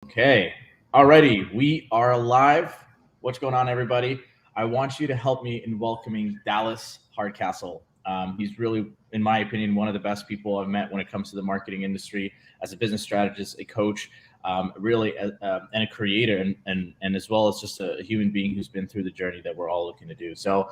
Okay. Alrighty. We are live. What's going on, everybody? I want you to help me in welcoming Dallas Hardcastle. He's really, in my opinion, one of the best people I've met when it comes to the marketing industry as a business strategist, a coach, and a creator, and as well as just a human being who's been through the journey that we're all looking to do. So,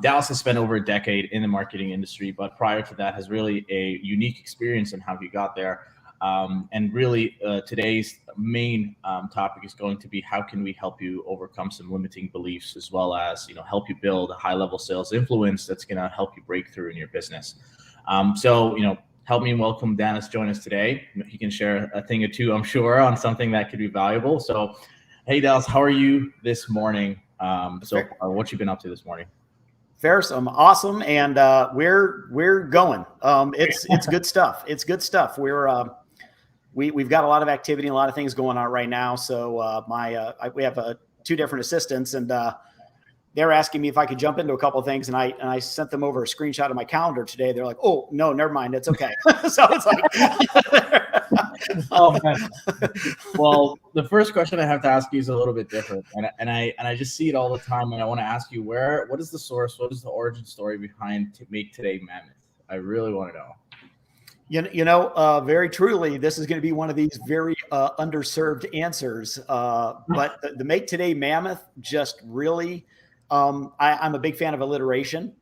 Dallas has spent over a decade in the marketing industry, but prior to that, has really a unique experience on how he got there. And really, today's main topic is going to be how can we help you overcome some limiting beliefs, as well as help you build a high-level sales influence that's going to help you break through in your business. Help me welcome Dennis join us today. He can share a thing or two, I'm sure, on something that could be valuable. So, hey, Dallas, how are you this morning? So far, what you been up to this morning? Ferris, awesome, and we're going. It's good stuff. It's good stuff. We've got a lot of activity and a lot of things going on right now. So we have two different assistants, and they're asking me if I could jump into a couple of things, and I sent them over a screenshot of my calendar today. They're like, "Oh no, never mind, it's okay." So it's like, oh man. Well, the first question I have to ask you is a little bit different, and I just see it all the time, and I want to ask you what is the source, what is the origin story behind to make today Mammoth? I really want to know. Very truly, this is going to be one of these very underserved answers. But the Make Today Mammoth just really, I'm a big fan of alliteration.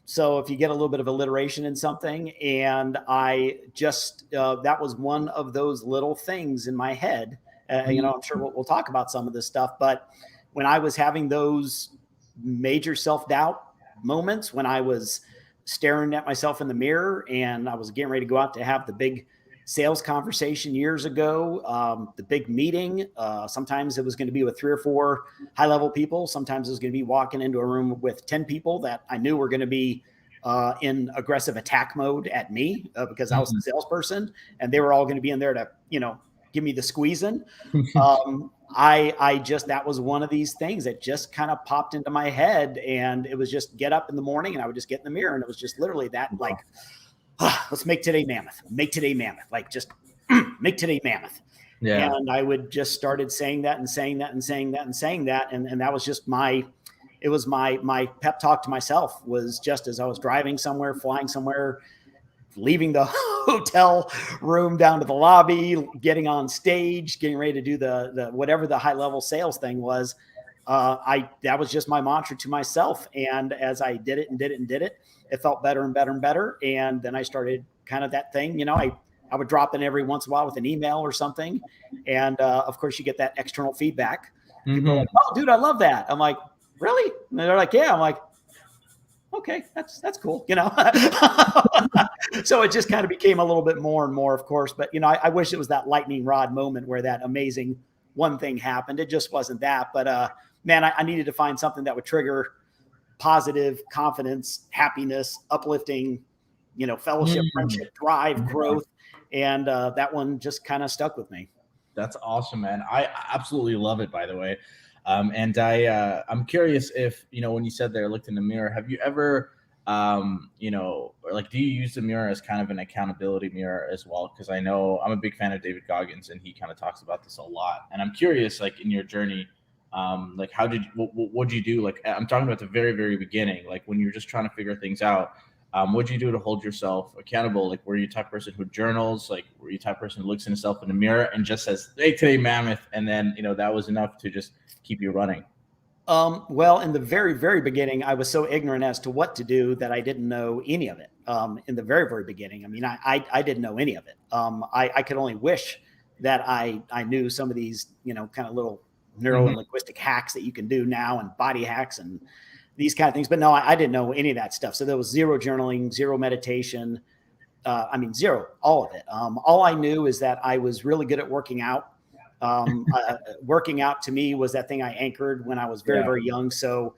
So if you get a little bit of alliteration in something, and I just, that was one of those little things in my head. I'm sure we'll talk about some of this stuff, but when I was having those major self-doubt moments, when I was staring at myself in the mirror and I was getting ready to go out to have the big sales conversation years ago, the big meeting, sometimes it was going to be with 3 or 4 high-level people. Sometimes it was going to be walking into a room with 10 people that I knew were going to be in aggressive attack mode at me because I was the salesperson, and they were all going to be in there to, give me the squeezing. That was one of these things that just kind of popped into my head, and it was just get up in the morning and I would just get in the mirror, and it was just literally that, like, let's make today Mammoth, like just make today Mammoth. Yeah. And I would just started saying that and saying that and saying that and saying that. And that was just my pep talk to myself, was just as I was driving somewhere, flying somewhere, leaving the hotel room down to the lobby, getting on stage, getting ready to do the whatever the high level sales thing was. That was just my mantra to myself. And as I did it and did it and did it, it felt better and better and better. And then I started kind of that thing, I would drop in every once in a while with an email or something. And of course you get that external feedback. People are like, "Oh dude, I love that." I'm like, "Really?" And they're like, "Yeah." I'm like, "Okay, that's cool." So it just kind of became a little bit more and more, of course. But, I wish it was that lightning rod moment where that amazing one thing happened. It just wasn't that. But, man, I needed to find something that would trigger positive confidence, happiness, uplifting, fellowship, friendship, drive, growth. And that one just kind of stuck with me. That's awesome, man. I absolutely love it, by the way. I'm curious if, when you said there, looked in the mirror, have you ever, do you use the mirror as kind of an accountability mirror as well? Because I know I'm a big fan of David Goggins, and he kind of talks about this a lot. And I'm curious, like, in your journey, what did you do? Like, I'm talking about the very, very beginning, like when you're just trying to figure things out. What do you do to hold yourself accountable? Like, were you the type of person who journals? Like, were you the type of person who looks at himself in the mirror and just says, "Hey, today, Mammoth," and then, that was enough to just keep you running? Well, in the very, very beginning, I was so ignorant as to what to do that I didn't know any of it. In the very, very beginning, I mean, I didn't know any of it. I could only wish that I knew some of these, kind of little neuro and linguistic hacks that you can do now, and body hacks and these kind of things. But no, I didn't know any of that stuff. So there was zero journaling, zero meditation. Zero, all of it. All I knew is that I was really good at working out. Working out to me was that thing I anchored when I was very, very young. So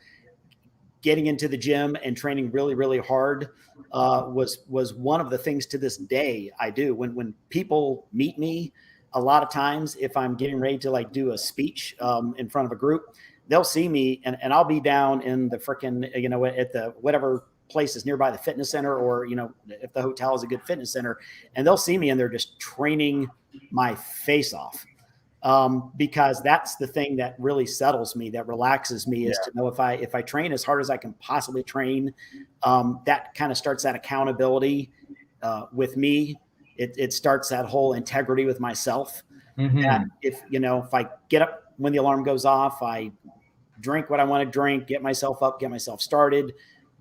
getting into the gym and training really, really hard was one of the things to this day I do. When people meet me, a lot of times, if I'm getting ready to like do a speech in front of a group, they'll see me and I'll be down in the frickin', at the whatever place is nearby the fitness center, or, if the hotel is a good fitness center, and they'll see me and they're just training my face off. because that's the thing that really settles me, that relaxes me, is to know if I train as hard as I can possibly train, that kind of starts that accountability with me. It starts that whole integrity with myself. That if I get up when the alarm goes off, I drink what I want to drink, get myself up, get myself started,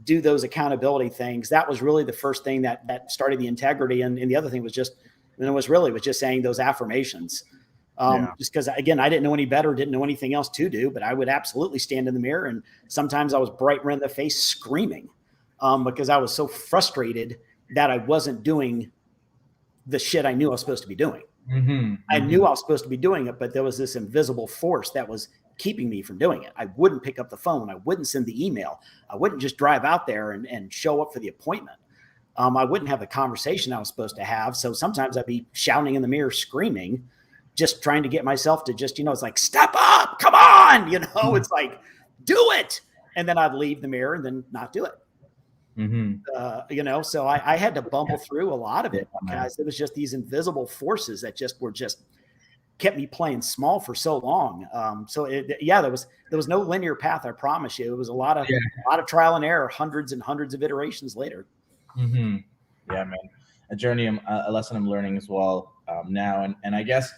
do those accountability things. That was really the first thing that started the integrity. And the other thing was just saying those affirmations. Just because, again, I didn't know any better, didn't know anything else to do, but I would absolutely stand in the mirror. And sometimes I was bright red in the face screaming because I was so frustrated that I wasn't doing the shit I knew I was supposed to be doing. I knew I was supposed to be doing it, but there was this invisible force that was keeping me from doing it. I wouldn't pick up the phone. I wouldn't send the email. I wouldn't just drive out there and show up for the appointment. I wouldn't have the conversation I was supposed to have. So sometimes I'd be shouting in the mirror, screaming, just trying to get myself to just, it's like, step up, come on, it's like, do it. And then I'd leave the mirror and then not do it. So I had to bumble through a lot of it because it was just these invisible forces that just kept me playing small for so long. There was no linear path. I promise you, it was a lot of trial and error, hundreds and hundreds of iterations later. Yeah, man, a journey, a lesson I'm learning as well now. And I guess,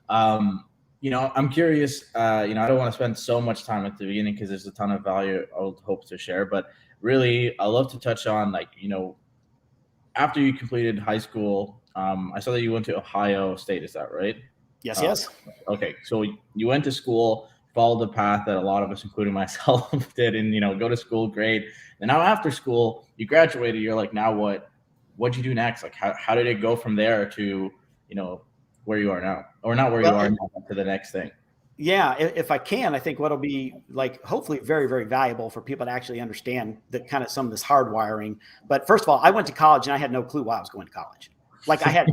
I'm curious, I don't want to spend so much time at the beginning because there's a ton of value I would hope to share, but really, I love to touch on, after you completed high school, I saw that you went to Ohio State. Is that right? Yes. Okay. So you went to school, followed the path that a lot of us, including myself, did, and, go to school, great. And now after school, you graduated, you're like, now what? What'd you do next? Like, how did it go from there to, where you are now? Or not where you are now, to the next thing? Yeah, if I can, I think what'll be hopefully very, very valuable for people to actually understand the kind of some of this hardwiring. But first of all, I went to college and I had no clue why I was going to college. I had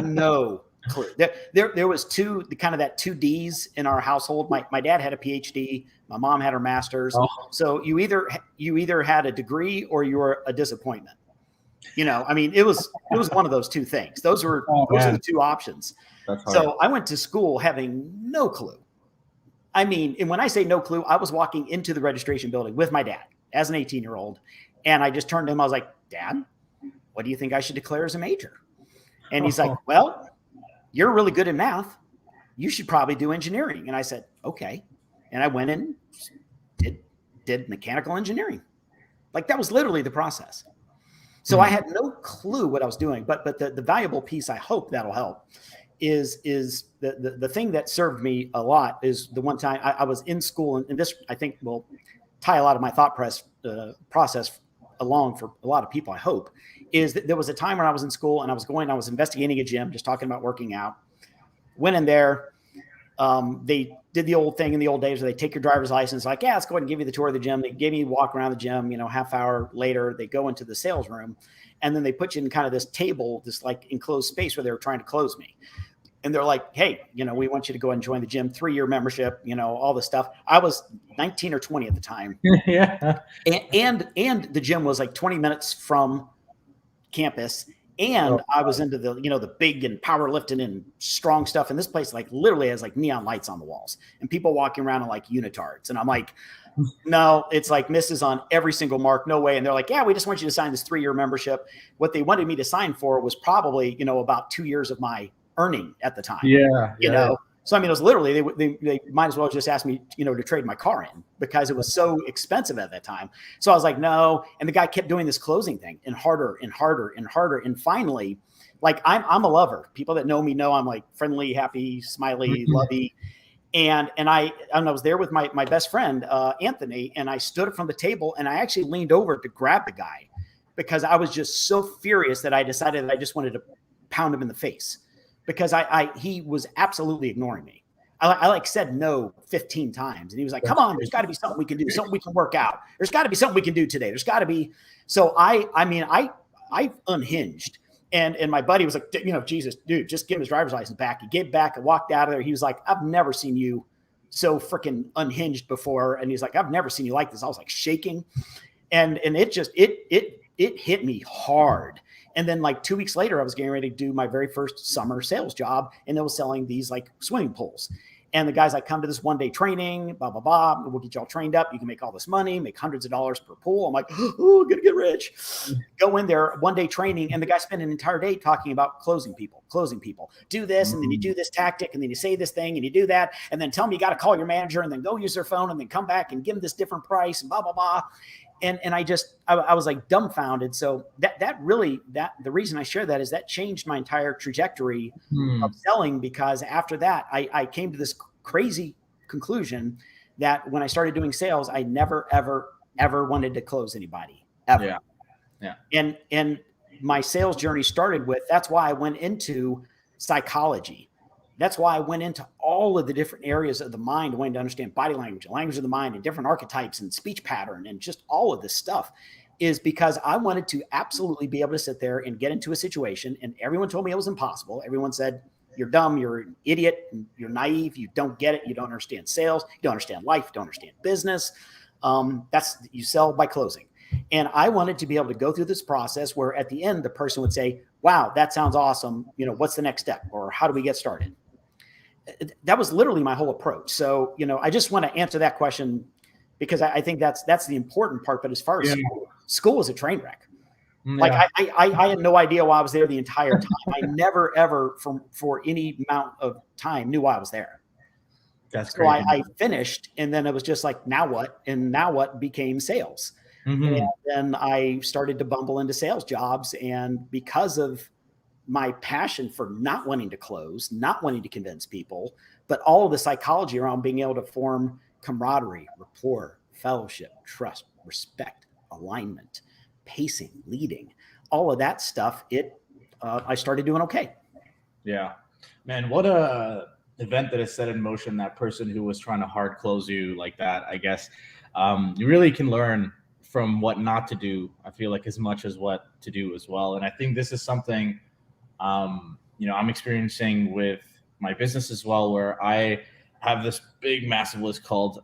no clue. There was two Ds in our household. My dad had a PhD. My mom had her master's. Oh. So you either had a degree or you were a disappointment. It was one of those two things. Those are the two options. So I went to school having no clue. And when I say no clue, I was walking into the registration building with my dad as an 18-year-old. And I just turned to him. I was like, Dad, what do you think I should declare as a major? And he's like, well, you're really good in math. You should probably do engineering. And I said, okay. And I went and did mechanical engineering. That was literally the process. So I had no clue what I was doing. But the valuable piece, I hope that'll help, is the thing that served me a lot is the one time I was in school, and this I think will tie a lot of my thought process along for a lot of people, I hope, is that there was a time when I was in school and I was investigating a gym, just talking about working out. Went in there. They did the old thing in the old days where they take your driver's license, let's go ahead and give you the tour of the gym. They gave me a walk around the gym, half hour later, they go into the sales room, and then they put you in kind of this table, this enclosed space where they were trying to close me. And they're like, hey, we want you to go and join the gym, 3-year membership, all this stuff. I was 19 or 20 at the time. Yeah. And the gym was 20 minutes from campus. And I was into the big and powerlifting and strong stuff. And this place literally has neon lights on the walls and people walking around in unitards. And I'm like, no, it's misses on every single mark. No way. And they're like, yeah, we just want you to sign this 3-year membership. What they wanted me to sign for was probably, about 2 years of my earning at the time. Yeah. So, it was literally, they might as well just ask me, to trade my car in because it was so expensive at that time. So I was like, no. And the guy kept doing this closing thing and harder and harder and harder. And finally, I'm a lover. People that know me know I'm friendly, happy, smiley, lovey. And I was there with my best friend, Anthony, and I stood up from the table and I actually leaned over to grab the guy because I was just so furious that I decided that I just wanted to pound him in the face. Because he was absolutely ignoring me. I said no 15 times. And he was like, come on, there's got to be something we can do, something we can work out. There's got to be something we can do today. There's got to be. So I unhinged. And my buddy was like, Jesus, dude, just give him his driver's license back. He gave back and walked out of there. He was like, I've never seen you so freaking unhinged before. And he's like, I've never seen you like this. I was shaking. And it just, it hit me hard. And then like 2 weeks later, I was getting ready to do my very first summer sales job, and it was selling these like swimming pools. And the guy's like, come to this 1 day training, blah, blah, blah. We'll get you all trained up. You can make all this money, make hundreds of dollars per pool. I'm like, oh, I'm going to get rich. Go in there, 1 day training. And the guy spent an entire day talking about closing people. Do this, and then you do this tactic, and then you say this thing, and you do that. And then tell them you got to call your manager, and then go use their phone, and then come back and give them this different price, and blah, blah, blah. And I was like dumbfounded. So that really, the reason I share that is that changed my entire trajectory of selling, because after that, I came to this crazy conclusion that when I started doing sales, I never, ever wanted to close anybody ever. Yeah. And my sales journey started with, that's why I went into psychology. That's why I went into all of the different areas of the mind, wanting to understand body language and language of the mind and different archetypes and speech pattern and just all of this stuff, is because I wanted to absolutely be able to sit there and get into a situation. And everyone told me it was impossible. Everyone said, you're dumb, you're an idiot, you're naive, you don't get it, you don't understand sales, you don't understand life, you don't understand business. You sell by closing. And I wanted to be able to go through this process where at the end, the person would say, wow, that sounds awesome. What's the next step? Or how do we get started? That was literally my whole approach. So, I just want to answer that question because I think that's the important part. But as far as school was a train wreck. Yeah. Like I had no idea why I was there the entire time. I never, ever for any amount of time knew why I was there. That's so great. I finished, and then it was just like, now what? And now what became sales. And then I started to bumble into sales jobs. And because of my passion for not wanting to close, not wanting to convince people, but all of the psychology around being able to form camaraderie, rapport, fellowship, trust, respect, alignment, pacing, leading, all of that stuff, I started doing okay. Yeah, man, what a event that has set in motion that person who was trying to hard close you like that. I guess you really can learn from what not to do, I feel like, as much as what to do as well. And I think this is something I'm experiencing with my business as well, where I have this big, massive list called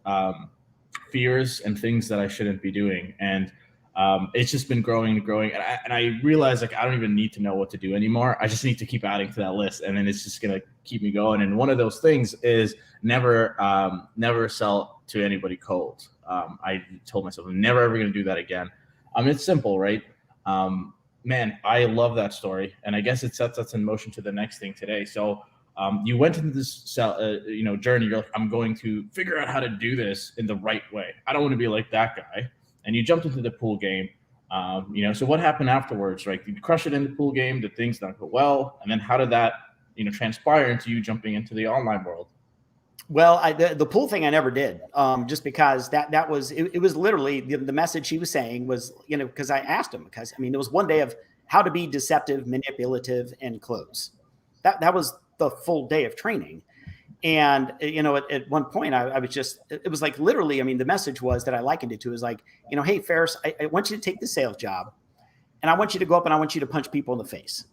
fears and things that I shouldn't be doing. And it's just been growing and growing. And I realize, like, I don't even need to know what to do anymore. I just need to keep adding to that list. And then it's just going to keep me going. And one of those things is never sell to anybody cold. I told myself I'm never ever going to do that again. It's simple, right? Man, I love that story, and I guess it sets us in motion to the next thing today. So you went into this journey. You're like, I'm going to figure out how to do this in the right way. I don't want to be like that guy. And you jumped into the pool game. So what happened afterwards? Right? Did you crush it in the pool game? Did things not go well? And then how did that transpire into you jumping into the online world? Well, the pool thing I never did, just because that was, it was literally the message he was saying was, because I asked him, because it was 1 day of how to be deceptive, manipulative, and close. That was the full day of training. And, at one point I was just, it was like literally, the message was that I likened it to is like, hey, Ferris, I want you to take the sales job, and I want you to go up and I want you to punch people in the face.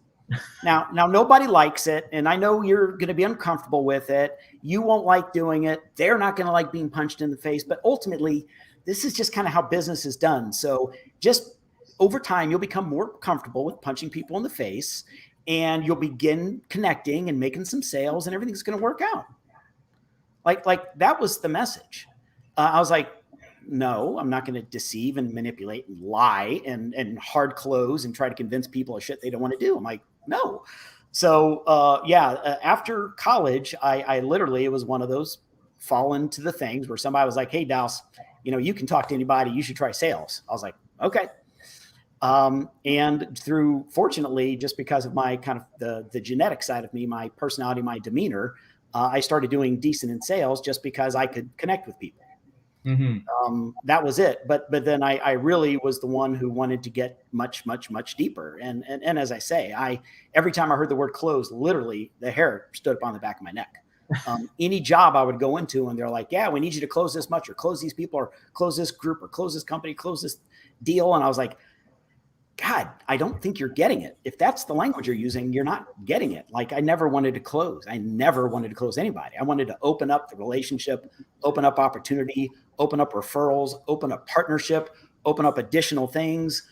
Now nobody likes it, and I know you're going to be uncomfortable with it. You won't like doing it. They're not going to like being punched in the face, but ultimately this is just kind of how business is done. So just over time, you'll become more comfortable with punching people in the face, and you'll begin connecting and making some sales, and everything's going to work out. Like that was the message. I was like, no, I'm not going to deceive and manipulate and lie and hard close and try to convince people of shit they don't want to do. I'm like, no. So, after college, I literally, it was one of those fall into the things where somebody was like, hey, Dallas, you can talk to anybody. You should try sales. I was like, okay. And fortunately, just because of my kind of the genetic side of me, my personality, my demeanor, I started doing decent in sales just because I could connect with people. That was it. But then I really was the one who wanted to get much, much, much deeper. And as I say, every time I heard the word close, literally the hair stood up on the back of my neck. Any job I would go into, and they're like, yeah, we need you to close this much, or close these people, or close this group, or close this company, close this deal. And I was like, God, I don't think you're getting it. If that's the language you're using, you're not getting it. Like, I never wanted to close. I never wanted to close anybody. I wanted to open up the relationship, open up opportunity, open up referrals, open up partnership, open up additional things.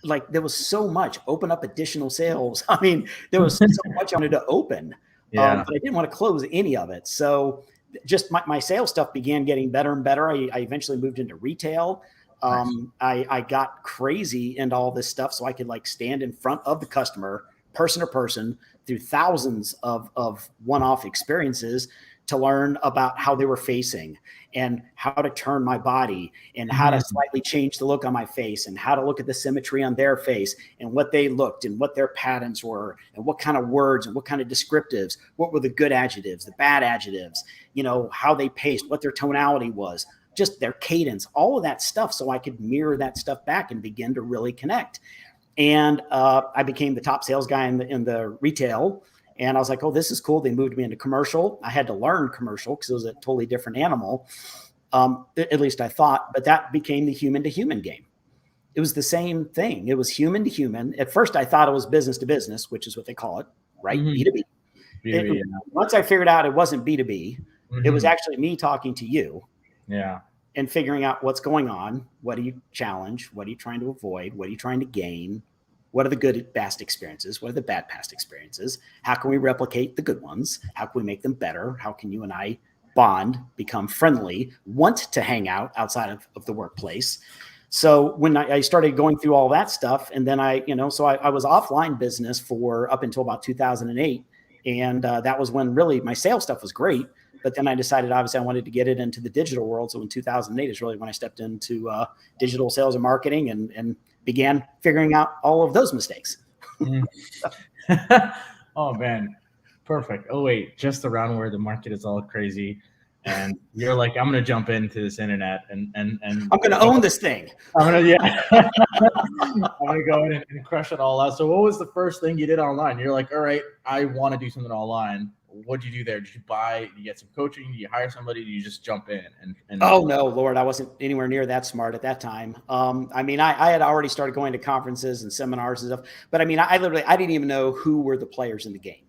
like there was so much, open up additional sales. I mean, there was so much I wanted to open, but I didn't want to close any of it. So just my sales stuff began getting better and better. I eventually moved into retail. Nice. I got crazy into all this stuff so I could like stand in front of the customer, person to person, through thousands of one-off experiences to learn about how they were facing and how to turn my body and how to slightly change the look on my face and how to look at the symmetry on their face and what they looked and what their patterns were and what kind of words and what kind of descriptives, what were the good adjectives, the bad adjectives, you know, how they paced, what their tonality was, just their cadence, all of that stuff. So I could mirror that stuff back and begin to really connect. And I became the top sales guy in the retail. And I was like, oh, this is cool. They moved me into commercial. I had to learn commercial because it was a totally different animal. At least I thought, but that became the human to human game. It was the same thing. It was human to human. At first I thought it was business to business, which is what they call it, right? B2B. B2B, once I figured out it wasn't B2B, it was actually me talking to you. Yeah. And figuring out what's going on. What do you challenge? What are you trying to avoid? What are you trying to gain? What are the good past experiences? What are the bad past experiences? How can we replicate the good ones? How can we make them better? How can you and I bond, become friendly, want to hang out outside of the workplace? So when I started going through all that stuff, and then I was offline business for up until about 2008. And that was when really my sales stuff was great. But then I decided, obviously, I wanted to get it into the digital world. So in 2008 is really when I stepped into digital sales and marketing and began figuring out all of those mistakes. Oh, man. Perfect. Oh, wait, just around where the market is all crazy. And you're like, I'm going to jump into this internet and I'm going to own this thing. I'm going to go in and crush it all out. So what was the first thing you did online? You're like, all right, I want to do something online. What'd you do there? Did you get some coaching? Did you hire somebody? Did you just jump in? And Oh, no, Lord, I wasn't anywhere near that smart at that time. I mean, I had already started going to conferences and seminars and stuff, but I mean, I didn't even know who were the players in the game.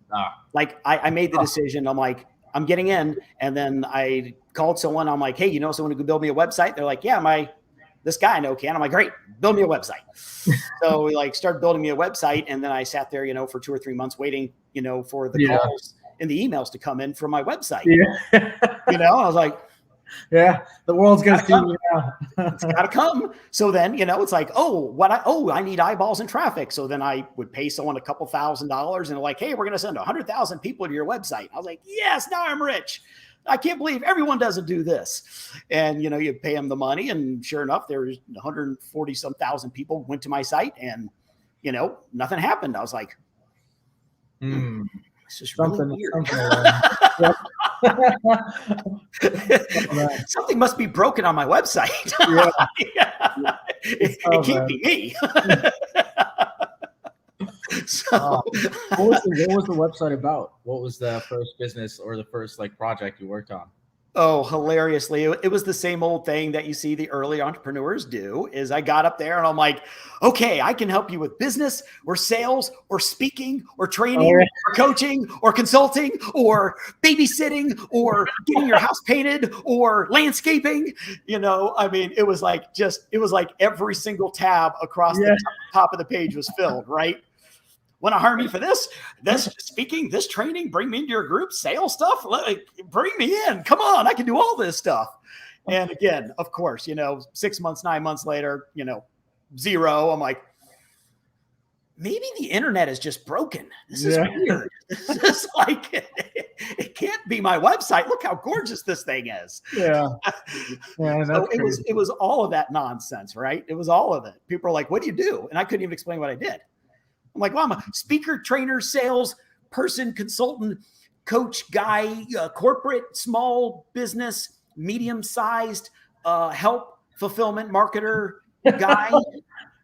Like I made the decision. I'm like, I'm getting in. And then I called someone. I'm like, hey, you know someone who could build me a website? They're like, yeah, this guy I know can. I'm like, great, build me a website. So we like started building me a website. And then I sat there, for 2 or 3 months waiting, for the calls and the emails to come in from my website. I was like, yeah, the world's going to see me now. It's got to come. So then, it's like, I need eyeballs and traffic. So then I would pay someone a couple $1,000s and they're like, hey, we're going to send 100,000 people to your website. I was like, yes, now I'm rich. I can't believe everyone doesn't do this. And, you pay them the money. And sure enough, there's 140 some thousand people went to my site and, nothing happened. I was like, this is really weird. Something must be broken on my website. It can't be me. So, what was the website about? What was the first business or the first project you worked on? Oh, hilariously. It was the same old thing that you see the early entrepreneurs do is I got up there and I'm like, okay, I can help you with business or sales or speaking or training or coaching or consulting or babysitting or getting your house painted or landscaping. I mean, it was like every single tab across the top of the page was filled, right? Want to hire me for this speaking, this training, bring me into your group, sales stuff, bring me in. Come on, I can do all this stuff. And again, of course, 6 months, 9 months later, zero. I'm like, maybe the internet is just broken. This is weird. This is like, it can't be my website. Look how gorgeous this thing is. Yeah. So it was all of that nonsense, right? It was all of it. People are like, what do you do? And I couldn't even explain what I did. I'm like, well, I'm a speaker, trainer, sales person, consultant, coach, guy, corporate, small business, medium-sized, help fulfillment marketer guy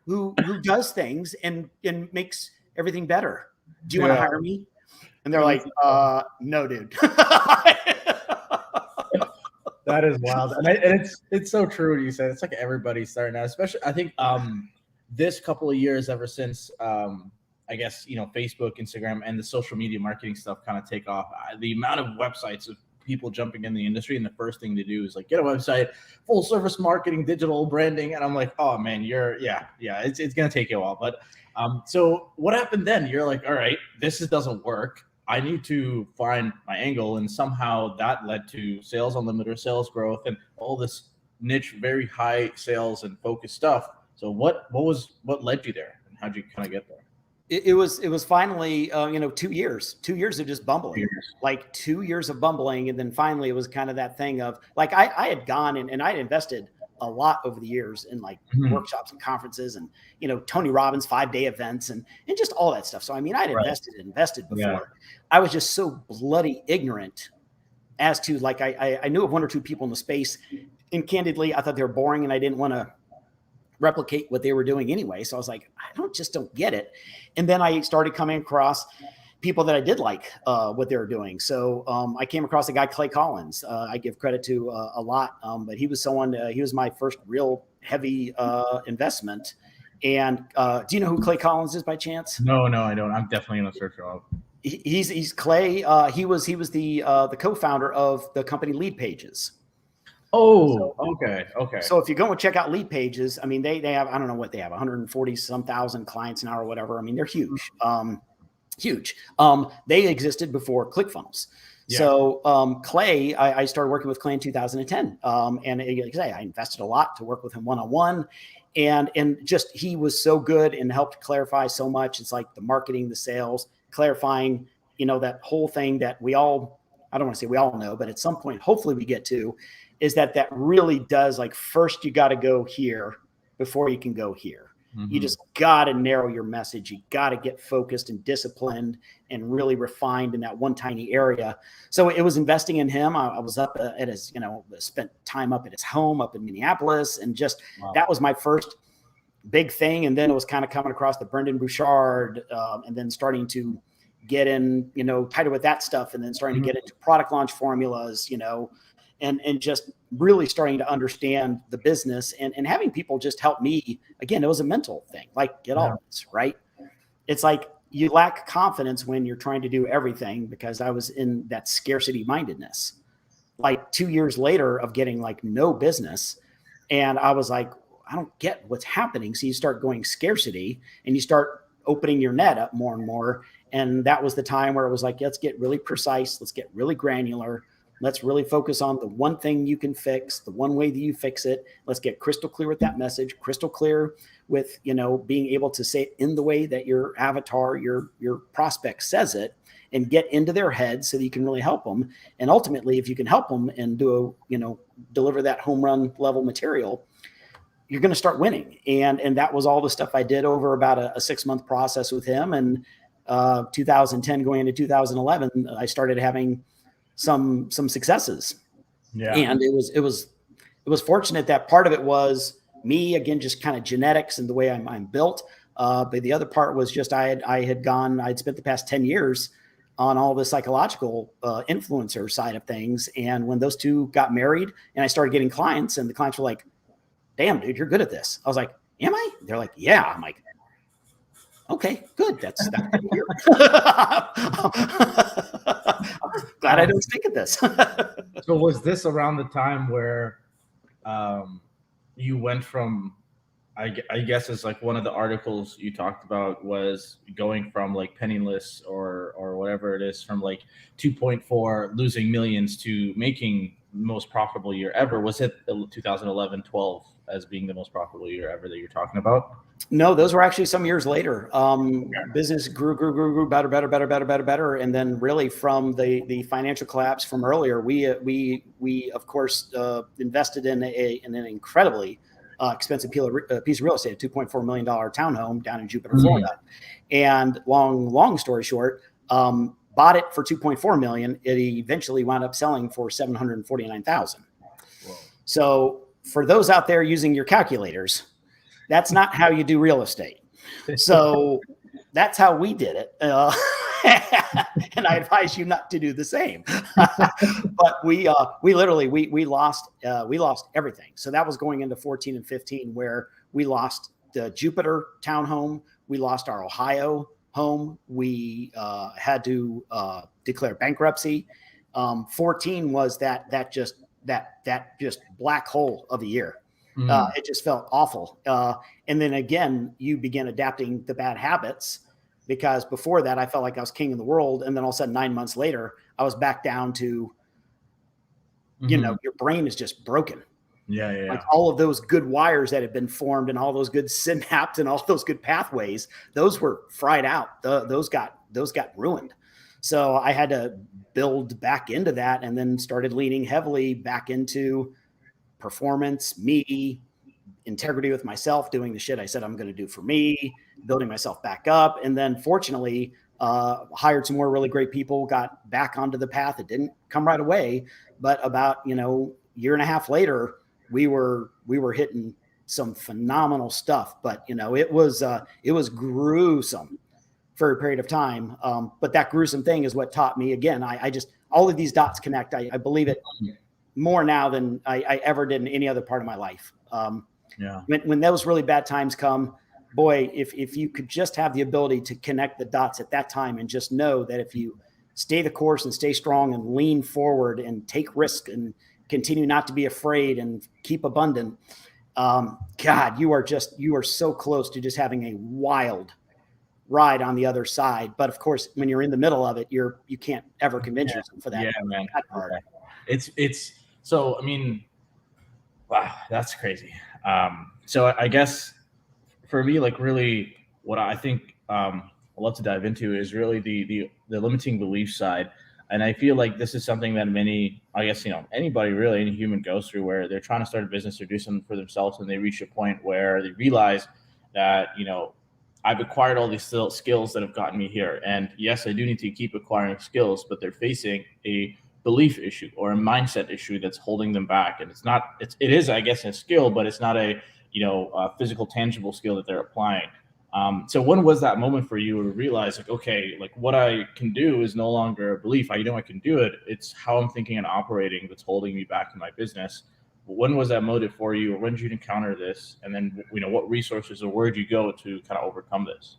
who does things and makes everything better. Do you want to hire me? And they're like, no, dude. That is wild. And it's so true what you said. It's like everybody's starting out, especially I think this couple of years ever since I guess Facebook, Instagram, and the social media marketing stuff kind of take off. The amount of websites of people jumping in the industry, and the first thing they do is like get a website, full service marketing, digital branding, and I'm like, oh man, it's gonna take you a while. But so what happened then? You're like, all right, doesn't work. I need to find my angle, and somehow that led to Sales Unlimited or sales growth and all this niche, very high sales and focused stuff. So what led you there, and how'd you kind of get there? It was finally 2 years of just bumbling, like 2 years of bumbling, and then finally it was kind of that thing of like I had gone and I had invested a lot over the years in like workshops and conferences and Tony Robbins 5-day events and just all that stuff. So I mean I'd invested before. Yeah. I was just so bloody ignorant as to like I knew of one or two people in the space, and candidly I thought they were boring and I didn't want to replicate what they were doing anyway. So I was like, I don't get it. And then I started coming across people that I did like what they were doing. So I came across a guy, Clay Collins. I give credit to a lot, but he was someone, he was my first real heavy investment. And do you know who Clay Collins is by chance? No, I don't. I'm definitely going to search it up. He's Clay. He was the co-founder of the company Lead Pages. Oh, okay. So if you go and check out Lead Pages, I mean, they have, I don't know what they have, 140 some thousand clients now or whatever. I mean, they're huge, huge. They existed before ClickFunnels. Yeah. So Clay, I started working with Clay in 2010. And like I say, I invested a lot to work with him one-on-one. And just, he was so good and helped clarify so much. It's like the marketing, the sales, clarifying, that whole thing that we all, I don't want to say we all know, but at some point, hopefully we get to, is that really does, like, first you got to go here before you can go here. Mm-hmm. You just got to narrow your message. You got to get focused and disciplined and really refined in that one tiny area. So it was investing in him. I was up at his, spent time up at his home up in Minneapolis, and just, that was my first big thing. And then it was kind of coming across the Brendan Bouchard, and then starting to get in, tighter with that stuff. And then starting to get into product launch formulas, and just really starting to understand the business and having people just help me. Again, it was a mental thing, like get all this, right? It's like you lack confidence when you're trying to do everything, because I was in that scarcity mindedness, like 2 years later of getting like no business. And I was like, I don't get what's happening. So you start going scarcity and you start opening your net up more and more. And that was the time where it was like, let's get really precise. Let's get really granular. Let's really focus on the one thing you can fix, the one way that you fix it. Let's get crystal clear with that message, crystal clear with, being able to say it in the way that your avatar, your prospect says it, and get into their head so that you can really help them. And ultimately, if you can help them and deliver that home run level material, you're going to start winning. And that was all the stuff I did over about a 6-month process with him. And 2010 going into 2011, I started having some successes. Yeah. And it was fortunate that part of it was me, again, just kind of genetics and the way I'm built. But the other part was just I'd spent the past 10 years on all the psychological influencer side of things. And when those two got married and I started getting clients, and the clients were like, damn, dude, you're good at this. I was like, am I? They're like, yeah. I'm like, okay, good. That's good to hear. Glad I don't think of this. So was this around the time where you went from, I guess it's like one of the articles you talked about was going from like penniless or whatever it is, from like 2.4 losing millions to making the most profitable year ever? Was it 2011-12 as being the most profitable year ever that you're talking about? No, those were actually some years later. Business grew better. And then really from the financial collapse from earlier, we of course invested in an incredibly expensive piece of real estate, a $2.4 million townhome down in Jupiter, Florida. And long story short, bought it for $2.4 million. It eventually wound up selling for $749,000. So for those out there using your calculators, that's not how you do real estate. So that's how we did it. And I advise you not to do the same. But we lost everything. So that was going into 14 and 15, where we lost the Jupiter townhome. We lost our Ohio home. We had to declare bankruptcy. 14 was that just black hole of a year. It just felt awful. And then again, you begin adapting the bad habits, because before that I felt like I was king of the world. And then all of a sudden, 9 months later, I was back down to, your brain is just broken. Yeah. Like all of those good wires that had been formed and all those good synapses and all those good pathways, those were fried out. Those got ruined. So I had to build back into that, and then started leaning heavily back into performance, me, integrity with myself, doing the shit I said I'm going to do for me, building myself back up. And then fortunately, hired some more really great people, got back onto the path. It didn't come right away, but about, year and a half later, we were hitting some phenomenal stuff. But, it was gruesome for a period of time. But that gruesome thing is what taught me, again, I just, all of these dots connect. I believe it more now than I ever did in any other part of my life. When those really bad times come, boy, if you could just have the ability to connect the dots at that time, and just know that if you stay the course and stay strong and lean forward and take risk and continue not to be afraid and keep abundant, God, you are so close to just having a wild ride on the other side. But of course, when you're in the middle of it, you can't ever convince yourself for that. Yeah, man. That part. It's so, I mean, wow, that's crazy. So I guess for me, like, really what I think I'd love to dive into is really the limiting belief side. And I feel like this is something that many, I guess, anybody really, any human goes through, where they're trying to start a business or do something for themselves, and they reach a point where they realize that, I've acquired all these skills that have gotten me here. And yes, I do need to keep acquiring skills, but they're facing a belief issue or a mindset issue that's holding them back. And it is, I guess, a skill, but it's not a physical, tangible skill that they're applying. So when was that moment for you to realize, like, okay, like, what I can do is no longer a belief. I can do it. It's how I'm thinking and operating that's holding me back in my business. When was that motive for you, or when did you encounter this? And then, what resources or where did you go to kind of overcome this?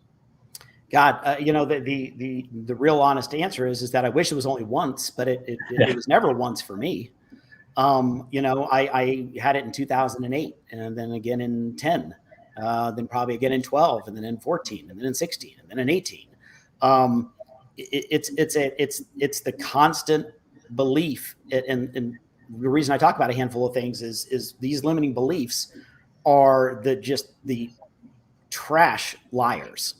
God, the real honest answer is that I wish it was only once, but it was never once for me. I had it in 2008, and then again in 10, then probably again in 12, and then in 14, and then in 16, and then in 18. It's the constant belief, and the reason I talk about a handful of things is these limiting beliefs are the trash liars.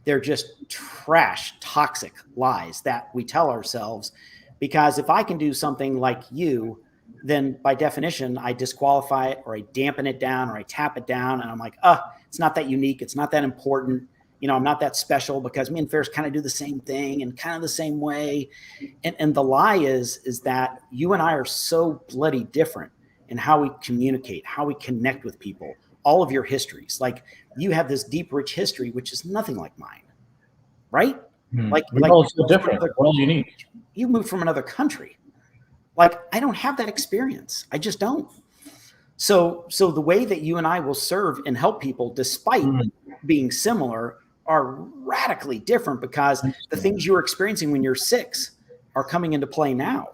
They're just trash, toxic lies that we tell ourselves, because if I can do something like you, then by definition, I disqualify it, or I dampen it down, or I tap it down. And I'm like, it's not that unique. It's not that important. I'm not that special, because me and Ferris kind of do the same thing and kind of the same way. And the lie is that you and I are so bloody different in how we communicate, how we connect with people, all of your histories. Like, you have this deep, rich history, which is nothing like mine, right? We're all so different. We're all unique. You moved from another country. Like, I don't have that experience. I just don't. So the way that you and I will serve and help people, despite being similar, are radically different, because the things you were experiencing when you're 6 are coming into play now.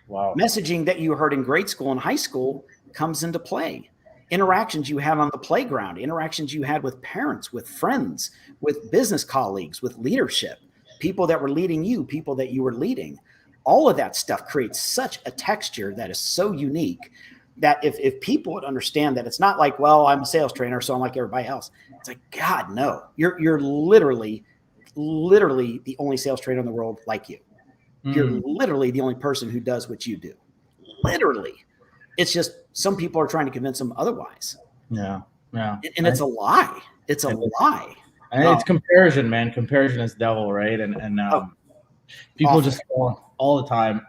Wow. Messaging that you heard in grade school and high school comes into play. Interactions you had on the playground, interactions you had with parents, with friends, with business colleagues, with leadership, people that were leading you, people that you were leading. All of that stuff creates such a texture that is so unique, that if people would understand that it's not like, well, I'm a sales trainer, so I'm like everybody else. It's like, God, no, you're literally the only sales trainer in the world like you. You're literally the only person who does what you do. Literally. It's just some people are trying to convince them otherwise. Yeah. And it's a lie. It's a lie. And it's comparison, man. Comparison is devil, right? And people awful. Just all the time.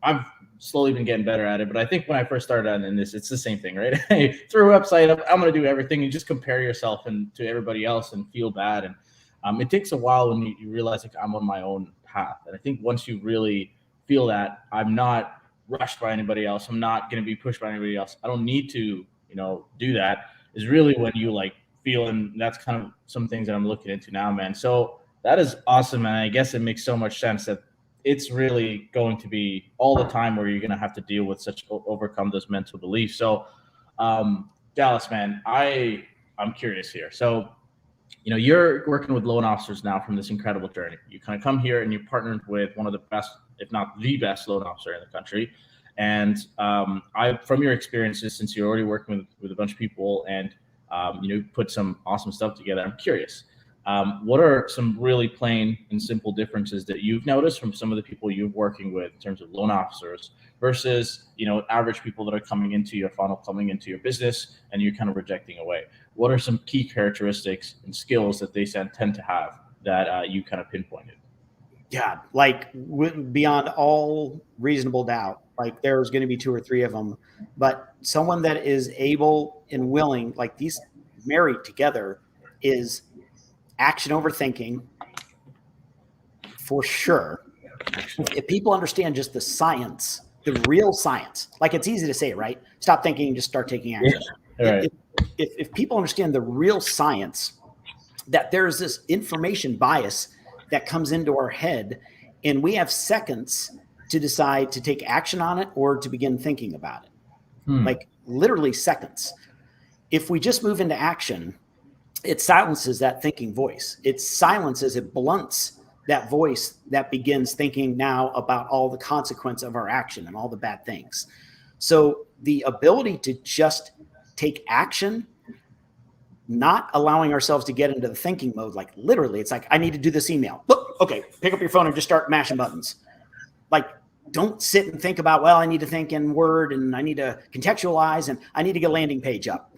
I've slowly been getting better at it, but I think when I first started out in this, it's the same thing, right? Hey, throw a website up, I'm going to do everything, and just compare yourself to everybody else and feel bad. And it takes a while when you realize, like, I'm on my own path. And I think once you really feel that I'm not rushed by anybody else, I'm not going to be pushed by anybody else, I don't need to, do that, is really when you like feel. And that's kind of some things that I'm looking into now, man. So that is awesome. And I guess it makes so much sense that it's really going to be all the time where you're going to have to deal with overcome those mental beliefs. So, Dallas, man, I'm curious here. So, you're working with loan officers now from this incredible journey. You kind of come here and you partnered with one of the best, if not the best, loan officer in the country. And from your experiences, since you're already working with a bunch of people and put some awesome stuff together, I'm curious. What are some really plain and simple differences that you've noticed from some of the people you're working with in terms of loan officers versus, average people that are coming into your funnel, coming into your business, and you're kind of rejecting away? What are some key characteristics and skills that they tend to have that you kind of pinpointed? Yeah, like beyond all reasonable doubt, like there's going to be 2 or 3 of them, but someone that is able and willing, like these married together, is action over thinking for sure. If people understand just the science, the real science, like it's easy to say, right? Stop thinking and just start taking action. Yeah, right. If people understand the real science, that there's this information bias that comes into our head, and we have seconds to decide to take action on it or to begin thinking about it. Like literally seconds. If we just move into action, it silences that thinking voice. It silences, it blunts that voice that begins thinking now about all the consequence of our action and all the bad things. So the ability to just take action, not allowing ourselves to get into the thinking mode, like literally, it's like, I need to do this email. Look, okay, pick up your phone and just start mashing buttons. Like, don't sit and think about, well, I need to think in Word and I need to contextualize and I need to get a landing page up.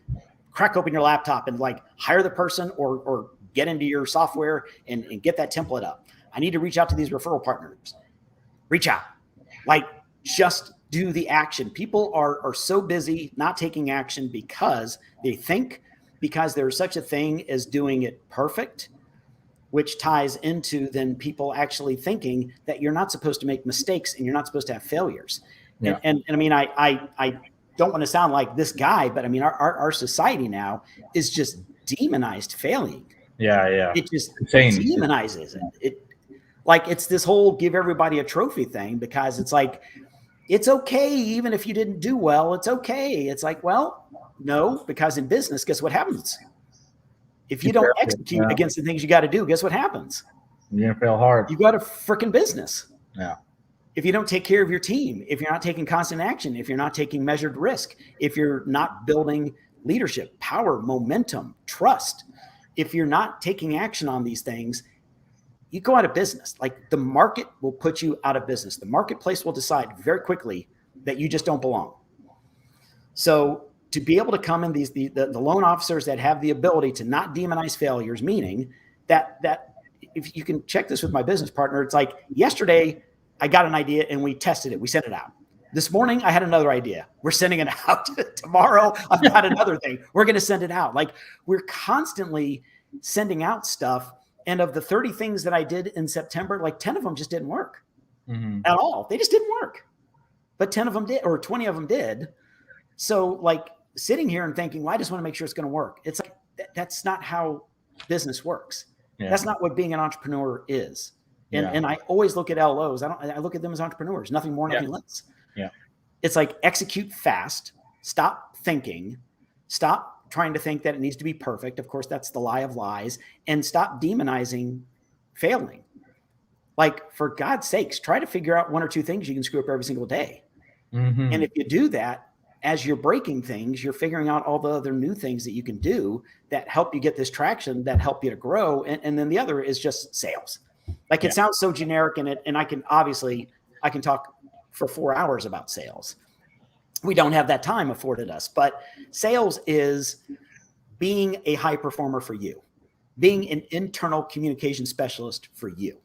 Crack open your laptop and like hire the person or get into your software and get that template up. I need to reach out to these referral partners. Reach out. Like, just do the action. People are so busy not taking action because they think, because there's such a thing as doing it perfect, which ties into then people actually thinking that you're not supposed to make mistakes and you're not supposed to have failures. Yeah. And I mean, I don't want to sound like this guy, but I mean, our society now is just demonized failing. Yeah. It just demonizes it. It's this whole give everybody a trophy thing, because it's like, it's okay. Even if you didn't do well, it's okay. It's like, well, no, because in business, guess what happens? If you don't execute against the things you got to do, guess what happens? You're gonna fail hard. You got a freaking business. Yeah. If you don't take care of your team, if you're not taking constant action, if you're not taking measured risk, if you're not building leadership, power, momentum, trust, if you're not taking action on these things, you go out of business. Like, the market will put you out of business. The marketplace will decide very quickly that you just don't belong. So to be able to come in the loan officers that have the ability to not demonize failures, meaning that if you can check this with my business partner, it's like, yesterday I got an idea and we tested it. We sent it out. This morning I had another idea. We're sending it out. Tomorrow I've got another thing. We're going to send it out. Like, we're constantly sending out stuff. And of the 30 things that I did in September, like 10 of them just didn't work at all. They just didn't work. But 10 of them did, or 20 of them did. So like, sitting here and thinking, well, I just want to make sure it's going to work. It's like, that's not how business works. Yeah. That's not what being an entrepreneur is. And I always look at LOs. I look at them as entrepreneurs, nothing more, nothing less. Yeah. It's like, execute fast, stop thinking, stop trying to think that it needs to be perfect. Of course, that's the lie of lies, and stop demonizing failing. Like, for God's sakes, try to figure out 1 or 2 things you can screw up every single day. Mm-hmm. And if you do that, as you're breaking things, you're figuring out all the other new things that you can do that help you get this traction, that help you to grow. And then the other is just sales. Like, it sounds so generic, and I can talk for 4 hours about sales. We don't have that time afforded us, but sales is being a high performer for you, being an internal communication specialist for you,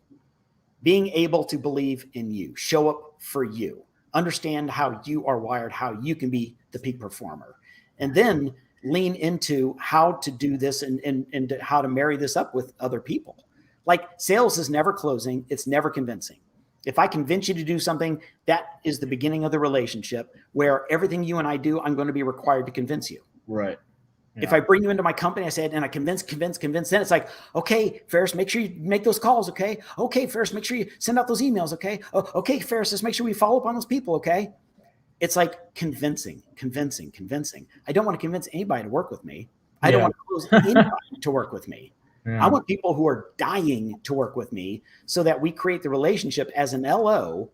being able to believe in you, show up for you, understand how you are wired, how you can be the peak performer, and then lean into how to do this and how to marry this up with other people. Like, sales is never closing. It's never convincing. If I convince you to do something, that is the beginning of the relationship, where everything you and I do, I'm going to be required to convince you. Right. If I bring you into my company, I said, and I convince, then it's like, okay, Ferris, make sure you make those calls. Okay. Okay, Ferris, make sure you send out those emails. Okay. Oh, okay, Ferris, just make sure we follow up on those people. Okay. It's like convincing. I don't want to convince anybody to work with me. I don't want to close anybody to work with me. I want people who are dying to work with me so that we create the relationship as an LO.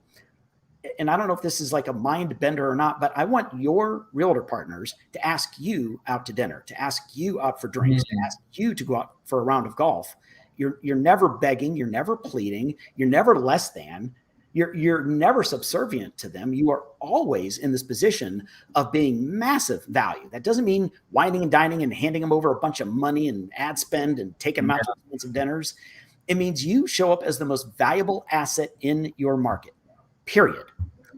And I don't know if this is like a mind bender or not, but I want your realtor partners to ask you out to dinner, to ask you out for drinks, to ask you to go out for a round of golf. You're never begging, you're never pleading, you're never less than, you're never subservient to them. You are always in this position of being massive value. That doesn't mean whining and dining and handing them over a bunch of money and ad spend and taking them out to expensive dinners. It means you show up as the most valuable asset in your market. Period.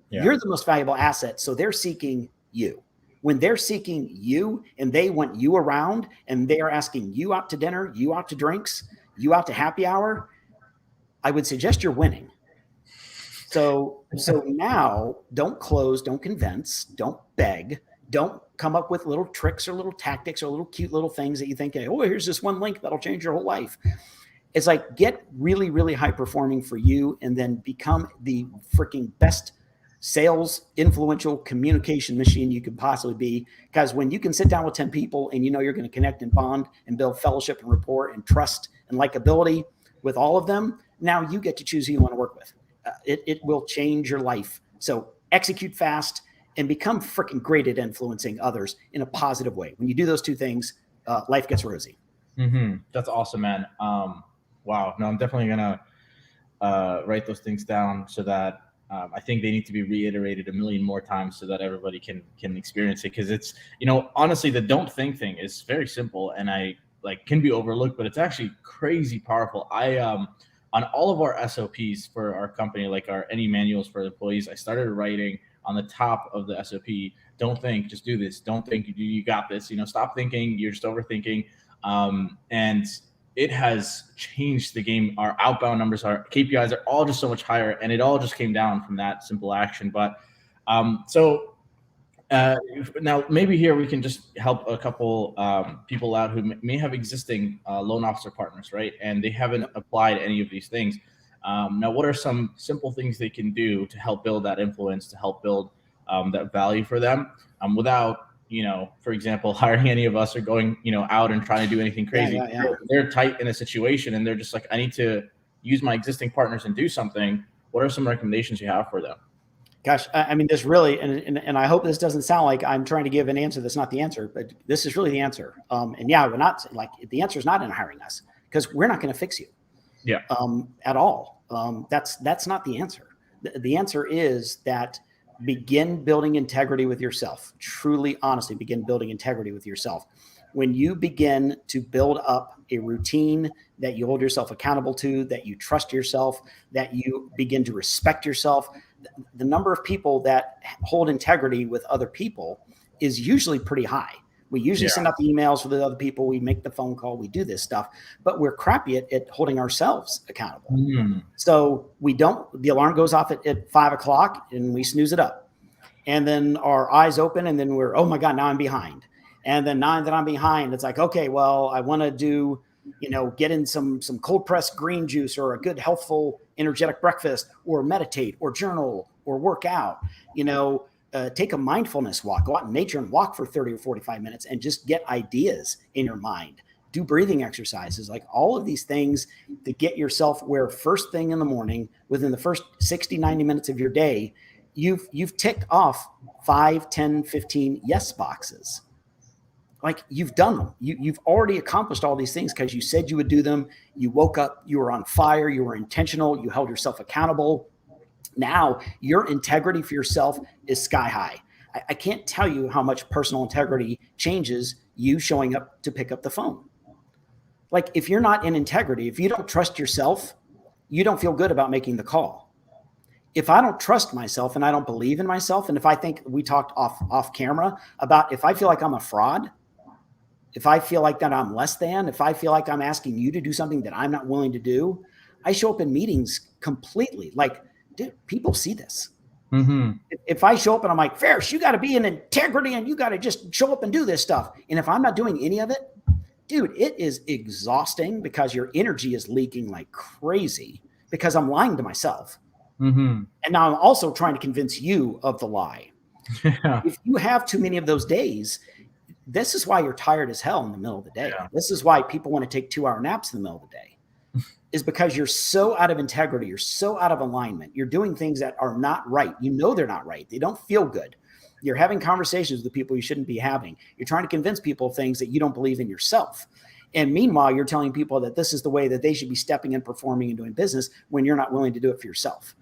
You're the most valuable asset. So they're seeking you. When they're seeking you and they want you around and they are asking you out to dinner, you out to drinks, you out to happy hour, I would suggest you're winning. So now don't close, don't convince, don't beg, don't come up with little tricks or little tactics or little cute little things that you think, oh, here's this one link that'll change your whole life. It's like, get really, really high performing for you and then become the freaking best sales influential communication machine you could possibly be. Because when you can sit down with 10 people and you know you're going to connect and bond and build fellowship and rapport and trust and likability with all of them, now you get to choose who you want to work with. It will change your life. So execute fast and become freaking great at influencing others in a positive way. When you do those two things, life gets rosy. That's awesome, man. Wow. No, I'm definitely going to write those things down so that I think they need to be reiterated a million more times so that everybody can experience it. Cause it's, honestly, the don't think thing is very simple and can be overlooked, but it's actually crazy powerful. On all of our SOPs for our company, like any manuals for employees, I started writing on the top of the SOP, don't think, just do this. Don't think you got this, stop thinking, you're just overthinking. And it has changed the game. Our outbound numbers, our KPIs are all just so much higher, and it all just came down from that simple action. But now maybe here we can just help a couple people out who may have existing loan officer partners, right? And they haven't applied any of these things. Now, what are some simple things they can do to help build that influence, to help build that value for them without, for example, hiring any of us or going, out and trying to do anything crazy. They're tight in a situation and they're just like, I need to use my existing partners and do something. What are some recommendations you have for them? Gosh, I mean, this really, and I hope this doesn't sound like I'm trying to give an answer that's not the answer, but this is really the answer. We're not like, the answer is not in hiring us because we're not going to fix you. At all. That's not the answer. The answer is that begin building integrity with yourself. Truly, honestly, begin building integrity with yourself. When you begin to build up a routine that you hold yourself accountable to, that you trust yourself, that you begin to respect yourself, the number of people that hold integrity with other people is usually pretty high. We usually send out the emails for the other people. We make the phone call. We do this stuff, but we're crappy at holding ourselves accountable. So the alarm goes off at 5 o'clock and we snooze it up. And then our eyes open and then we're, oh my God, now I'm behind. And then now that I'm behind, it's like, okay, well, I want to do, get in some cold pressed green juice or a good, healthful, energetic breakfast or meditate or journal or work out, take a mindfulness walk, go out in nature and walk for 30 or 45 minutes and just get ideas in your mind. Do breathing exercises, like all of these things to get yourself where first thing in the morning, within the first 60, 90 minutes of your day, you've ticked off 5, 10, 15 yes boxes. Like you've done them. You've already accomplished all these things because you said you would do them. You woke up, you were on fire, you were intentional, you held yourself accountable. Now your integrity for yourself is sky high. I can't tell you how much personal integrity changes you showing up to pick up the phone. Like if you're not in integrity, if you don't trust yourself, you don't feel good about making the call. If I don't trust myself and I don't believe in myself, and if I think, we talked off camera about, if I feel like I'm a fraud, if I feel like that I'm less than, if I feel like I'm asking you to do something that I'm not willing to do, I show up in meetings completely like, dude, people see this. Mm-hmm. If I show up and I'm like, Ferris, you got to be in integrity and you got to just show up and do this stuff. And if I'm not doing any of it, dude, it is exhausting because your energy is leaking like crazy because I'm lying to myself. Mm-hmm. And now I'm also trying to convince you of the lie. Yeah. If you have too many of those days, this is why you're tired as hell in the middle of the day. Yeah. This is why people want to take 2-hour naps in the middle of the day, is because you're so out of integrity. You're so out of alignment. You're doing things that are not right. You know they're not right. They don't feel good. You're having conversations with people you shouldn't be having. You're trying to convince people of things that you don't believe in yourself. And meanwhile, you're telling people that this is the way that they should be stepping in, performing, and doing business when you're not willing to do it for yourself.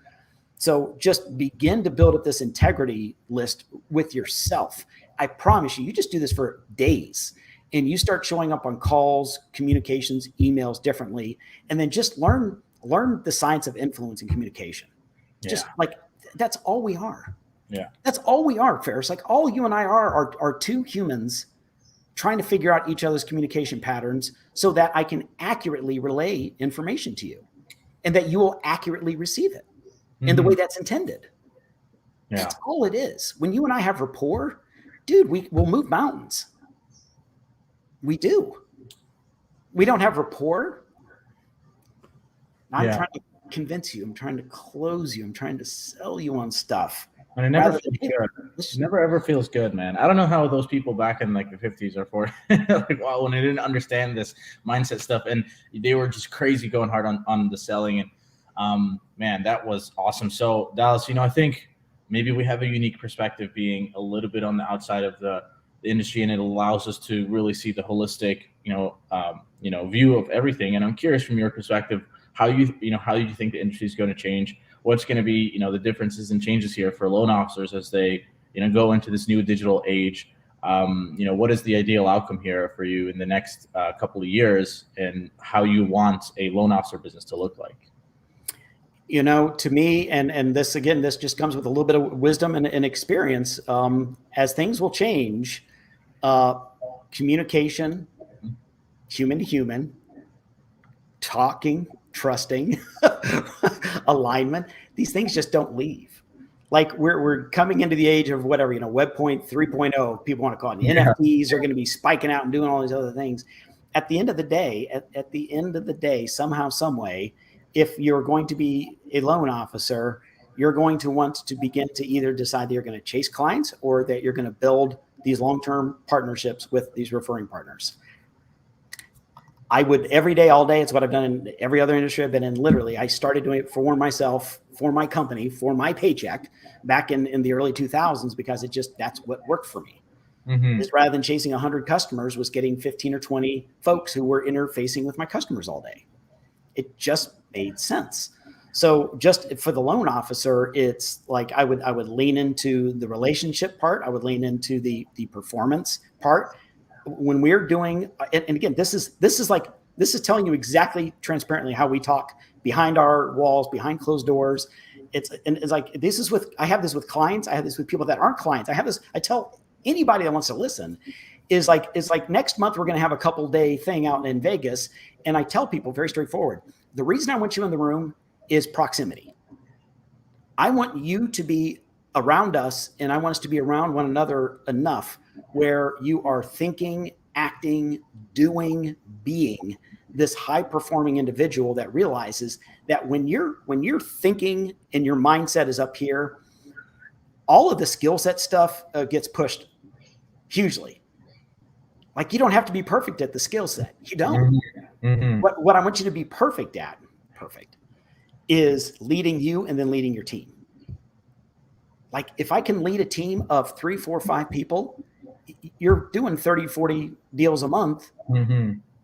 So just begin to build up this integrity list with yourself. I promise you, you just do this for days and you start showing up on calls, communications, emails differently, and then just learn the science of influence and communication. Yeah. Just like that's all we are. Yeah. That's all we are, Ferris. Like all you and I are two humans trying to figure out each other's communication patterns so that I can accurately relay information to you and that you will accurately receive it in the way that's intended. Yeah. That's all it is. When you and I have rapport, dude, we'll move mountains. We do. We don't have rapport. I'm trying to convince you. I'm trying to close you. I'm trying to sell you on stuff. And it never feels good. It never ever feels good, man. I don't know how those people back in like the 50s or 40s, like, wow, when they didn't understand this mindset stuff and they were just crazy going hard on the selling. And man, that was awesome. So Dallas, I think maybe we have a unique perspective being a little bit on the outside of the industry, and it allows us to really see the holistic, view of everything. And I'm curious from your perspective, how you think the industry is going to change. What's going to be, the differences and changes here for loan officers as they, go into this new digital age? What is the ideal outcome here for you in the next couple of years, and how you want a loan officer business to look like? To me, and this just comes with a little bit of wisdom and experience. As things will change, communication, human to human, talking, trusting, alignment, these things just don't leave. Like we're coming into the age of whatever, Web 3.0, people want to call it. NFTs are going to be spiking out and doing all these other things. At the end of the day, somehow, some way, if you're going to be a loan officer, you're going to want to begin to either decide that you're going to chase clients or that you're going to build these long-term partnerships with these referring partners. I would every day, all day. It's what I've done in every other industry I've been in. Literally, I started doing it for myself, for my company, for my paycheck back in the early 2000s, because that's what worked for me. Mm-hmm. Is rather than chasing 100 customers, was getting 15 or 20 folks who were interfacing with my customers all day. It just made sense. So just for the loan officer, it's like I would lean into the relationship part. I would lean into the performance part. When we're doing, and again, this is telling you exactly transparently how we talk behind our walls, behind closed doors. It's like, I have this with clients. I have this with people that aren't clients. I tell anybody that wants to listen is like next month, we're going to have a couple day thing out in Vegas. And I tell people very straightforward, the reason I want you in the room is proximity. I want you to be around us, and I want us to be around one another enough where you are thinking, acting, doing, being this high-performing individual that realizes that when you're thinking and your mindset is up here, all of the skill set stuff gets pushed hugely. Like, you don't have to be perfect at the skill set. You don't. Mm-hmm. What I want you to be perfect at, is leading you and then leading your team. Like, if I can lead a team of 3, 4, 5 people, you're doing 30, 40 deals a month,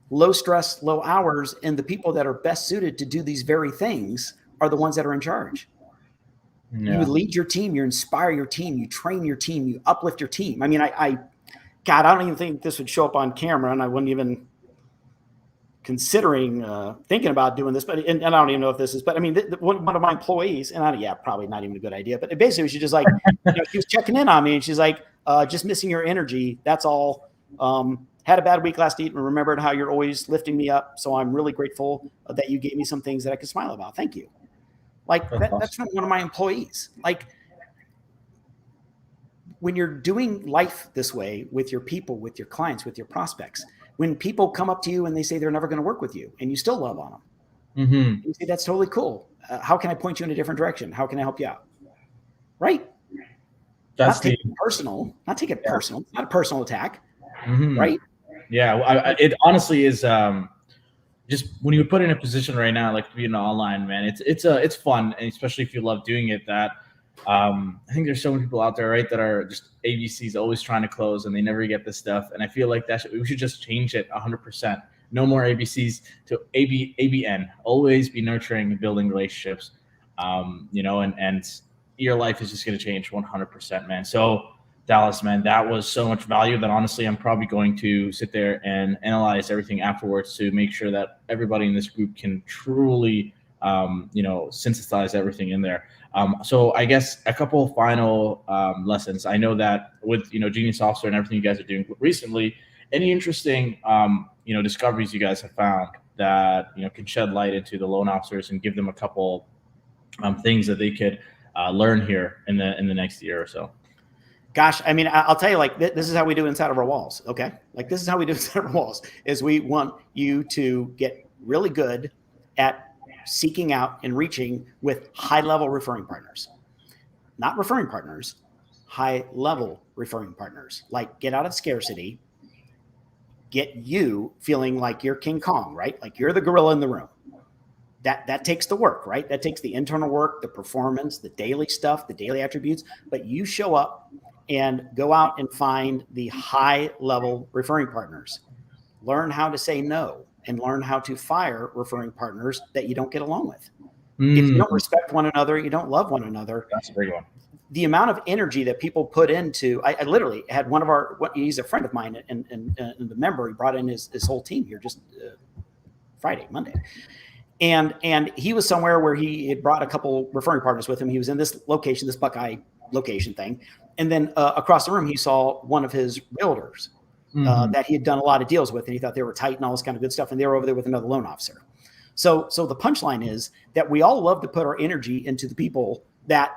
low stress, low hours. And the people that are best suited to do these very things are the ones that are in charge. Yeah. You lead your team, you inspire your team, you train your team, you uplift your team. I mean, God, I don't even think this would show up on camera, and I wouldn't even considering thinking about doing this, but and I don't even know if this is, but I mean, one of my employees, and probably not even a good idea, but basically she just like, she was checking in on me, and she's like, just missing your energy. That's all. Had a bad week last week, and remembered how you're always lifting me up. So I'm really grateful that you gave me some things that I could smile about. Thank you. Like that's from one of my employees. Like, when you're doing life this way with your people, with your clients, with your prospects, when people come up to you and they say they're never going to work with you and you still love on them, you say, that's totally cool. How can I point you in a different direction? How can I help you out? Right? That's not take it personal. Not take it personal. It's not a personal attack. Right? Yeah. It honestly is just when you put in a position right now, like being online, man, it's fun, and especially if you love doing it. That I think there's so many people out there, right, that are just ABCs, always trying to close, and they never get this stuff. And I feel like we should just change it 100%. No more ABCs to ABN. Always be nurturing and building relationships. And your life is just going to change 100%, man. So Dallas, man, that was so much value that honestly, I'm probably going to sit there and analyze everything afterwards to make sure that everybody in this group can truly, synthesize everything in there. So I guess a couple of final lessons. I know that with, Genius Officer and everything you guys are doing recently, any interesting, discoveries you guys have found that, can shed light into the loan officers and give them a couple things that they could learn here in the next year or so? Gosh, I mean, I'll tell you, like, this is how we do inside of our walls. Okay. Like, this is how we do inside of our walls is we want you to get really good at seeking out and reaching with high level referring partners, not referring partners, high level referring partners. Like, get out of scarcity, get you feeling like you're King Kong, right? Like you're the gorilla in the room. That takes the work, right? That takes the internal work, the performance, the daily stuff, the daily attributes, but you show up and go out and find the high level referring partners. Learn how to say no and learn how to fire referring partners that you don't get along with. If you don't respect one another, you don't love one another. That's a big one. The amount of energy that people put into, I literally had he's a friend of mine and the member, he brought in his whole team here just Monday. And he was somewhere where he had brought a couple referring partners with him. He was in this location, this Buckeye location thing. And then across the room, he saw one of his realtors that he had done a lot of deals with. And he thought they were tight and all this kind of good stuff. And they were over there with another loan officer. So the punchline is that we all love to put our energy into the people that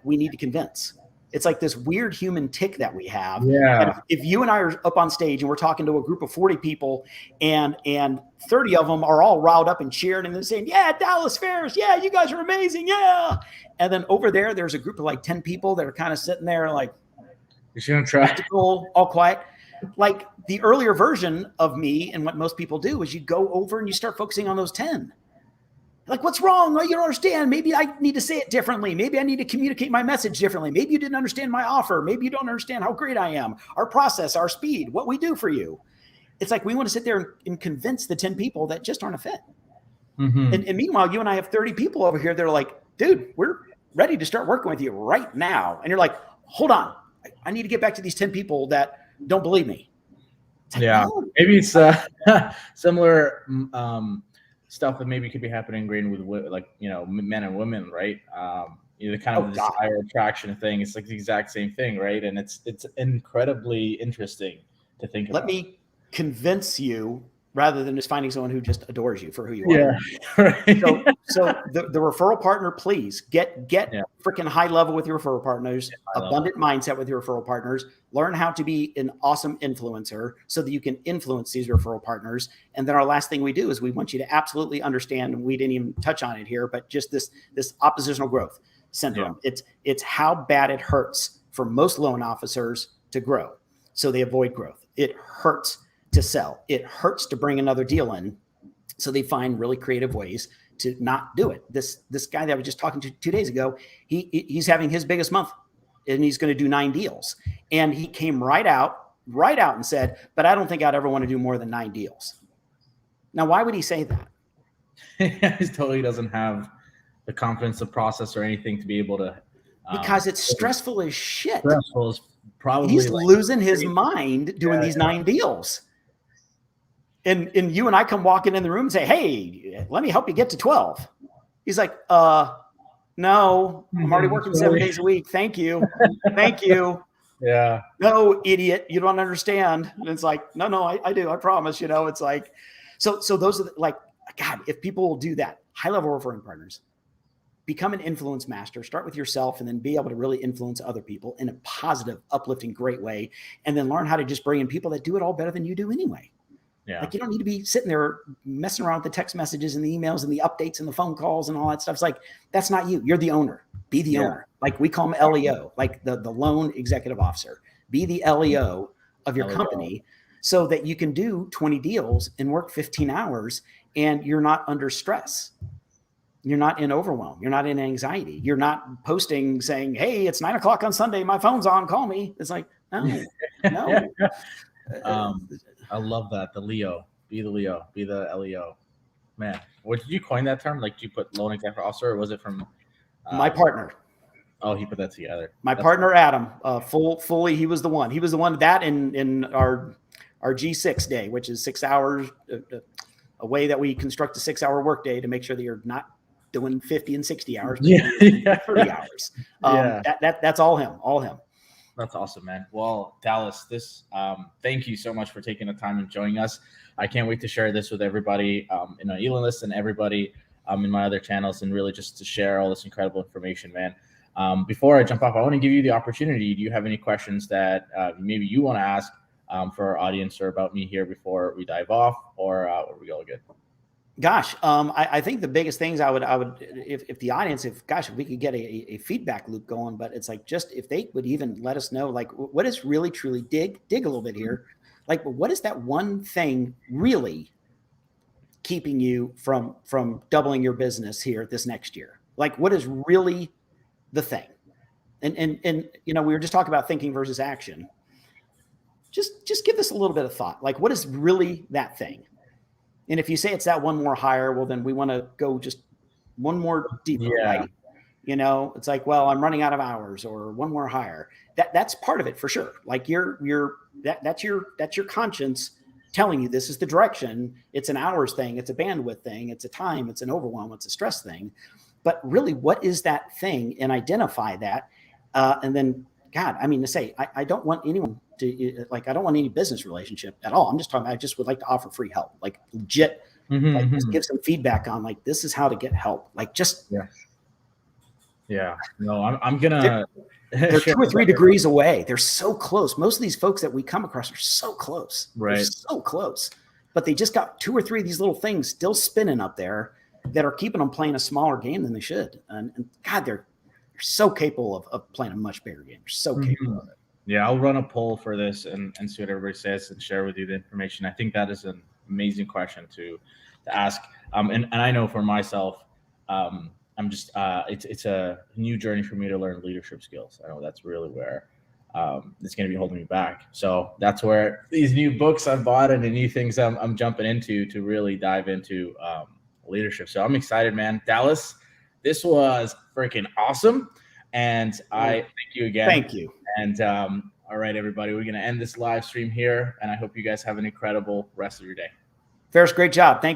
we need to convince. It's like this weird human tick that we have. Yeah. If you and I are up on stage and we're talking to a group of 40 people and 30 of them are all riled up and cheering and they're saying, yeah, Dallas Ferris. Yeah, you guys are amazing. Yeah. And then over there's a group of like 10 people that are kind of sitting there like, you're going to try all quiet. Like the earlier version of me and what most people do is you go over and you start focusing on those 10. Like, what's wrong? Oh, you don't understand. Maybe I need to say it differently. Maybe I need to communicate my message differently. Maybe you didn't understand my offer. Maybe you don't understand how great I am, our process, our speed, what we do for you. It's like we want to sit there and convince the 10 people that just aren't a fit. And meanwhile, you and I have 30 people over here that are like, dude, we're ready to start working with you right now. And you're like, hold on. I need to get back to these 10 people that don't believe me. Like, no. Maybe it's similar stuff that maybe could be happening with like, men and women, right? The kind of desire attraction thing. It's like the exact same thing, right? And it's incredibly interesting to think about. Let me convince you rather than just finding someone who just adores you for who you are. Right. So the referral partner, please get freaking high level with your referral partners, abundant mindset with your referral partners, learn how to be an awesome influencer so that you can influence these referral partners. And then our last thing we do is we want you to absolutely understand, and we didn't even touch on it here, but just this oppositional growth syndrome. Yeah. It's how bad it hurts for most loan officers to grow. So they avoid growth. It hurts to sell. It hurts to bring another deal in. So they find really creative ways to not do it. This guy that I was just talking to 2 days ago, he's having his biggest month and he's going to do 9 deals. And he came right out and said, but I don't think I'd ever want to do more than 9 deals. Now, why would he say that? He totally doesn't have the confidence, the process or anything to be able to. Because it's stressful as shit. Stressful is probably. He's losing his mind doing these 9 deals. And you and I come walking in the room and say, hey, let me help you get to 12. He's like, no, I'm already working 7 days a week. Thank you. Thank you. Yeah. No, idiot. You don't understand. And it's like, no, I do. I promise. It's like, so those are like, God, if people will do that, high level referring partners, become an influence master, start with yourself, and then be able to really influence other people in a positive, uplifting, great way. And then learn how to just bring in people that do it all better than you do anyway. Yeah. Like, you don't need to be sitting there messing around with the text messages and the emails and the updates and the phone calls and all that stuff. It's like, that's not you. You're the owner. Be the owner. Like, we call them LEO, like the loan executive officer. Be the LEO of your company, so that you can do 20 deals and work 15 hours and you're not under stress. You're not in overwhelm. You're not in anxiety. You're not posting saying, hey, it's 9 o'clock on Sunday. My phone's on. Call me. It's like, no. I love that. The Leo. Be the Leo. Be the LEO. Man, what did you coin that term? Like, did you put loan executive officer, or was it from my partner? Oh, he put that together. That's partner, Adam, fully. He was the one. He was the one that in our G6 day, which is 6 hours, a way that we construct a 6 hour workday to make sure that you're not doing 50 and 60 hours, but 30 hours. That's all him. That's awesome, man. Well, Dallas, thank you so much for taking the time and joining us. I can't wait to share this with everybody in our email list and everybody in my other channels, and really just to share all this incredible information, man. Before I jump off, I want to give you the opportunity. Do you have any questions that maybe you want to ask for our audience or about me here before we dive off, or are we all good? Gosh, I think the biggest things I would, if the audience, if we could get a feedback loop going, but it's like, just if they would even let us know, like, what is really truly dig a little bit here, like, what is that one thing really keeping you from doubling your business here this next year? Like, what is really the thing? And we were just talking about thinking versus action. Just give this a little bit of thought. Like, what is really that thing? And if you say it's that one more higher, well, then we want to go just one more deeper, right? It's like, well, I'm running out of hours, or one more higher. That's part of it for sure. Like, that's your conscience telling you this is the direction. It's an hours thing. It's a bandwidth thing. It's a time. It's an overwhelm. It's a stress thing. But really, what is that thing? And identify that. And then, God, to say, I don't want anyone to, like, I don't want any business relationship at all. I'm just talking, I just would like to offer free help, like legit, just give some feedback on, like, this is how to get help. Like, just, no, I'm gonna, they're 2 or 3 degrees away. They're so close. Most of these folks that we come across are so close. Right. They're so close, but they just got 2 or 3 of these little things still spinning up there that are keeping them playing a smaller game than they should. And God, they're so capable of playing a much bigger game. They're so capable of it. Yeah, I'll run a poll for this and see what everybody says and share with you the information. I think that is an amazing question to ask. And I know for myself, I'm just it's a new journey for me to learn leadership skills. I know that's really where it's going to be holding me back. So that's where these new books I've bought and the new things I'm jumping into to really dive into leadership. So I'm excited, man. Dallas, this was freaking awesome. And I thank you again. Thank you. And all right, everybody, we're going to end this live stream here. And I hope you guys have an incredible rest of your day. Ferris, great job. Thank you.